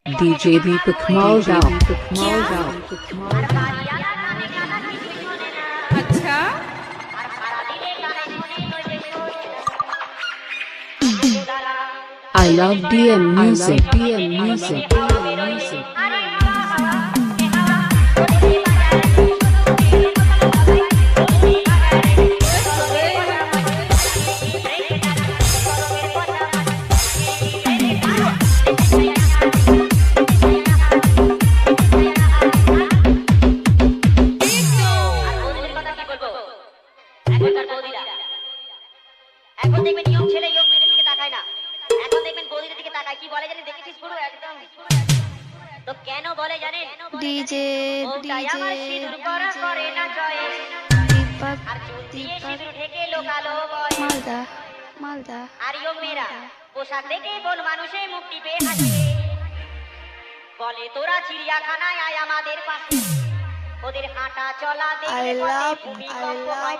DJ Deepak Malda. अच्छा I love DM music. এখন দেখবেন ইয়ং ছেলে ইয়ং মেয়েদের দিকে তাকায় না, এখন দেখবেন বৌদিদের দিকে তাকায়। কি বলে জানেন? দেখেছিস পুরো একদম তো কেন বলে জানেন? ডিজে আমার সিঁদুর পরা করে না চয়েস, দীপক আর চুল দিয়ে সিঁদুর ঢেকে লোকালো বয়। মালদা আর ইয়ং মেয়েরা পোশাক দেখে কোন মানুষে মুখ টিপে হাসে, বলে তোরা চিড়িয়াখানায় আয় আমাদের পাশে। ওদের হাঁটা চলা দেখে বলে ভূমিকম্প হয়।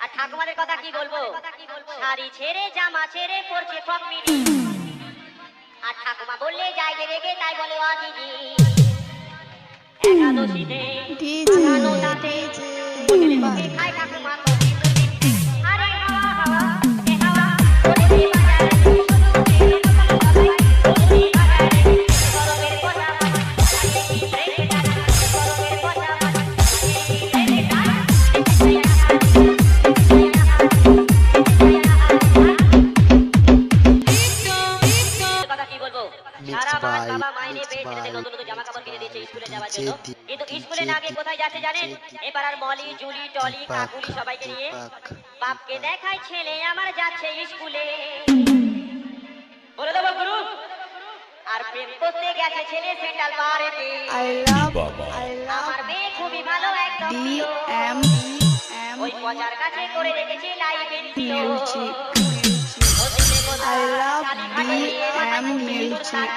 আর ঠাকুমাদের কথা কি বলবো? শাড়ি ছেড়ে জামা ছেড়ে পড়ছে ফকমিরি, আর ঠাকুমা বললে যায় রেগে, তাই বলে ও দিদি। একাদশীতে আনন্দাতে খায় ঠাকুমা কফি। আরে হাওয়া হাওয়া এ হাওয়া ওরে গরমের কথা সারা মাস বাবা মাইনে পেয়ে ছেলেদের নতুন নতুন জামা কাপড় কিনে দিয়েছে স্কুলে যাওয়ার জন্য। কিন্তু স্কুলে না গিয়ে কোথায় যাচ্ছে জানেন? এবার আর মলি জুলি টলি কাকুলি সবাইকে নিয়ে বাপকে দেখায় ছেলে আমার যাচ্ছে স্কুলে। বলে দেবো গুরু, আর প্রেম করতে গেছে ছেলে সেন্ট্রাল পার্কে। আমার মেয়ে খুবই ভালো একদম ওই পচার কাছে করে রেখেছে life insurance. I love DM music.